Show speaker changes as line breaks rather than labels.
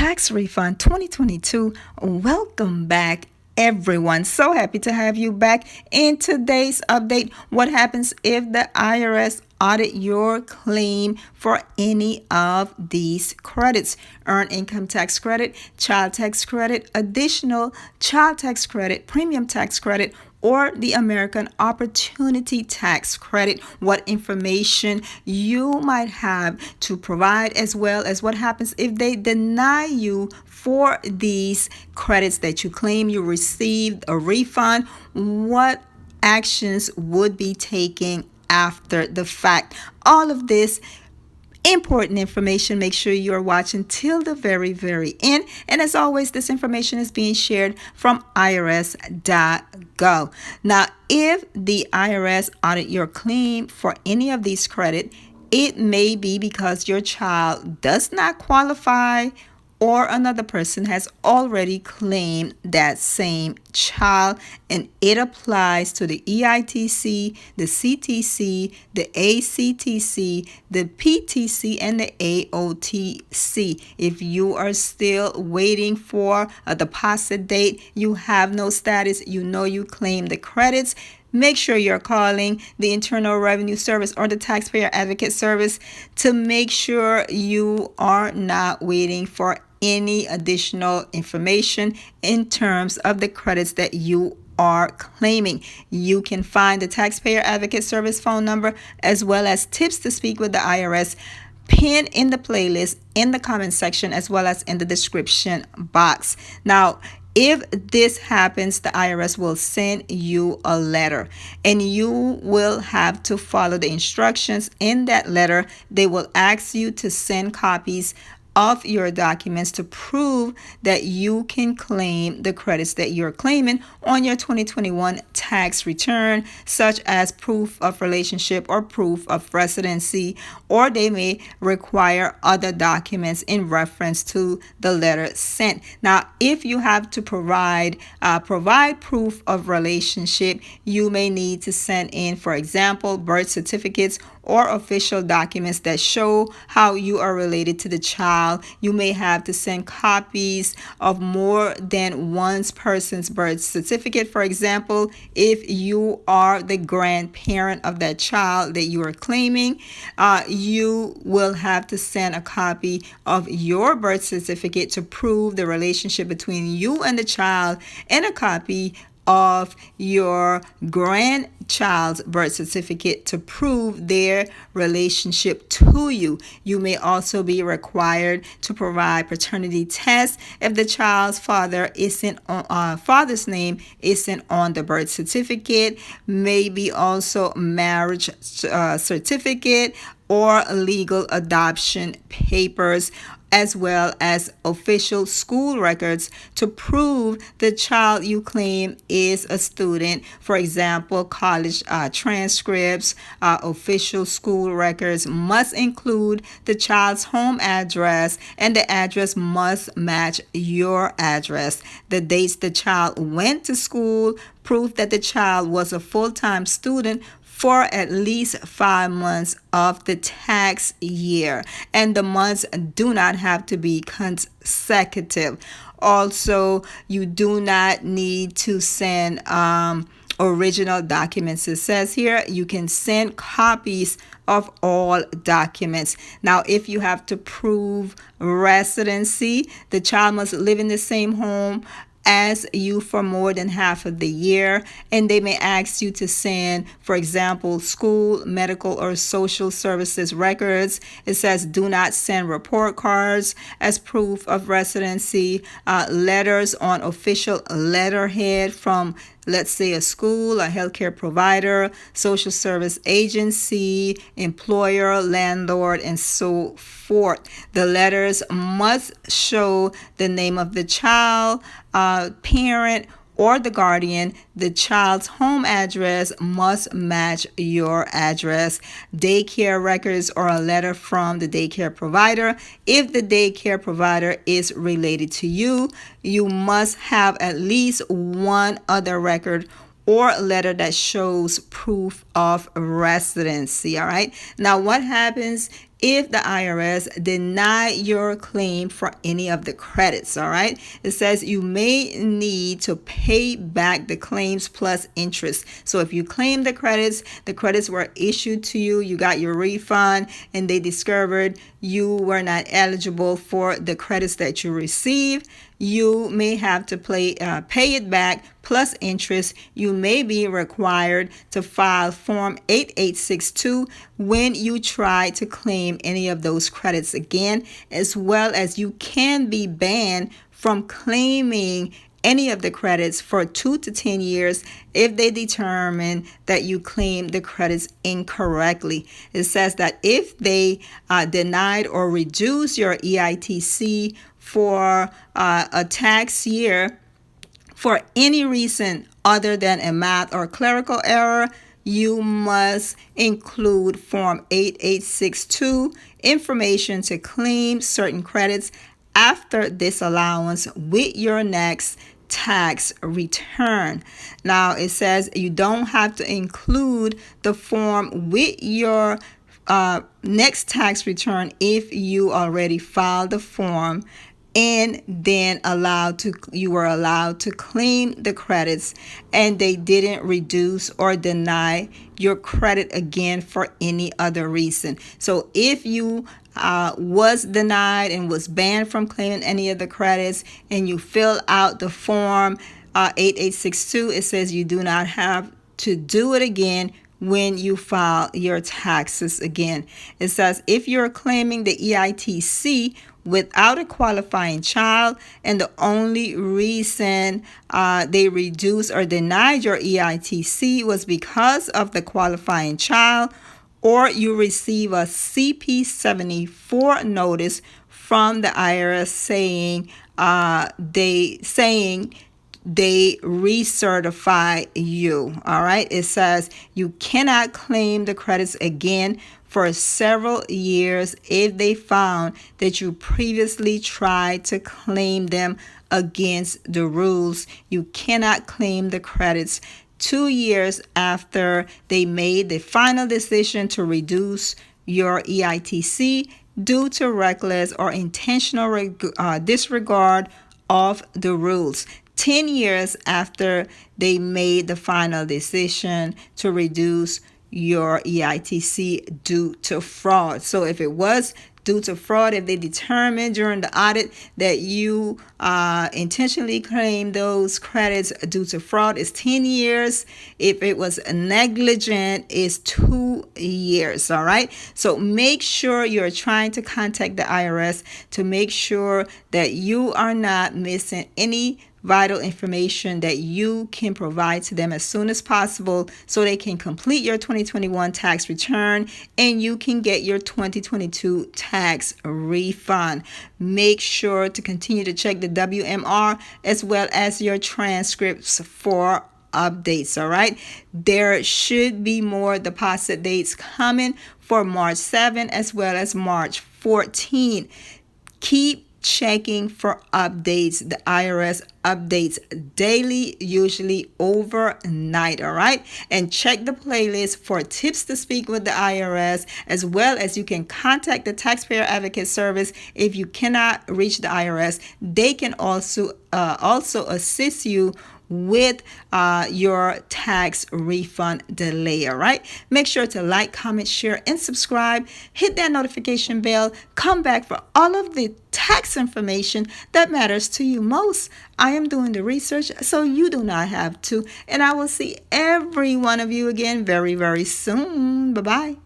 Tax Refund 2022. Welcome back, everyone. So happy to have you back. In today's update, what happens if the IRS audit your claim for any of these credits? Earned income tax credit, child tax credit, additional child tax credit, premium tax credit, or the American Opportunity Tax Credit, what information you might have to provide, as well as what happens if they deny you for these credits that you claim you received a refund, what actions would be taken after the fact. All of this important information. Make sure you're watching till the very end. And as always, this information is being shared from irs.gov. Now, if the IRS audit your claim for any of these credit, it may be because your child does not qualify or another person has already claimed that same child, and it applies to the EITC, the CTC, the ACTC, the PTC, and the AOTC. If you are still waiting for a deposit date, you have no status, you know you claim the credits, make sure you're calling the Internal Revenue Service or the Taxpayer Advocate Service to make sure you are not waiting for any additional information in terms of the credits that you are claiming. You can find the Taxpayer Advocate Service phone number as well as tips to speak with the IRS pinned in the playlist in the comment section as well as in the description box. Now, if this happens, the IRS will send you a letter and you will have to follow the instructions in that letter. They will ask you to send copies of your documents to prove that you can claim the credits that you're claiming on your 2021 tax return, such as proof of relationship or proof of residency, or they may require other documents in reference to the letter sent. Now, if you have to provide proof of relationship, you may need to send in, for example, birth certificates or official documents that show how you are related to the child. You may have to send copies of more than one person's birth certificate. For example, if you are the grandparent of that child that you are claiming, you will have to send a copy of your birth certificate to prove the relationship between you and the child, and a copy of your grandchild's birth certificate to prove their relationship to you. You may also be required to provide paternity tests if the child's father's name isn't on the birth certificate. Maybe also marriage certificate or legal adoption papers, as well as official school records to prove the child you claim is a student. For example, college transcripts, official school records must include the child's home address, and the address must match your address. The dates the child went to school, proof that the child was a full-time student for at least 5 months of the tax year, and the months do not have to be consecutive. Also, you do not need to send original documents. It says here you can send copies of all documents. Now, if you have to prove residency, the child must live in the same home as you for more than half of the year, and they may ask you to send, for example, school, medical, or social services records. It says do not send report cards as proof of residency, letters on official letterhead from, let's say, a school, a healthcare provider, social service agency, employer, landlord, and so forth. The letters must show the name of the child, parent, or the guardian. The child's home address must match your address. Daycare records or a letter from the daycare provider. If the daycare provider is related to you, you must have at least one other record or a letter that shows proof of residency. All right. Now, what happens if the IRS deny your claim for any of the credits. All right, it says you may need to pay back the claims plus interest. So if you claim the credits were issued to you, you got your refund, and they discovered you were not eligible for the credits that you received, you may have to pay it back plus interest. You may be required to file Form 8862 when you try to claim any of those credits again, as well as you can be banned from claiming any of the credits for 2 to 10 years if they determine that you claimed the credits incorrectly. It says that if they denied or reduced your EITC for a tax year for any reason other than a math or clerical error, you must include Form 8862 information to claim certain credits after disallowance with your next tax return. Now it says you don't have to include the form with your next tax return if you already filed the form and then you were allowed to claim the credits and they didn't reduce or deny your credit again for any other reason. So if you was denied and was banned from claiming any of the credits and you fill out the form 8862, it says you do not have to do it again when you file your taxes again. It says if you're claiming the EITC without a qualifying child and the only reason they reduced or denied your EITC was because of the qualifying child, or you receive a CP 74 notice from the IRS saying they recertify you. All right, it says you cannot claim the credits again for several years if they found that you previously tried to claim them against the rules. You cannot claim the credits 2 years after they made the final decision to reduce your EITC due to reckless or intentional disregard of the rules. 10 years after they made the final decision to reduce your EITC due to fraud. So if it was due to fraud, if they determined during the audit that you intentionally claimed those credits due to fraud, it's 10 years. If it was negligent, it's 2 years. All right. So make sure you're trying to contact the IRS to make sure that you are not missing any vital information that you can provide to them as soon as possible so they can complete your 2021 tax return and you can get your 2022 tax refund. Make sure to continue to check the WMR as well as your transcripts for updates. All right, there should be more deposit dates coming for March 7 as well as March 14. Keep checking for updates. The IRS updates daily, usually overnight. All right, and check the playlist for tips to speak with the IRS, as well as you can contact the Taxpayer Advocate Service if you cannot reach the IRS. They can also assist you with your tax refund delay. All right, make sure to like, comment, share, and subscribe. Hit that notification bell. Come back for all of the tax information that matters to you most. I am doing the research so you do not have to, and I will see every one of you again very, very soon. Bye-bye.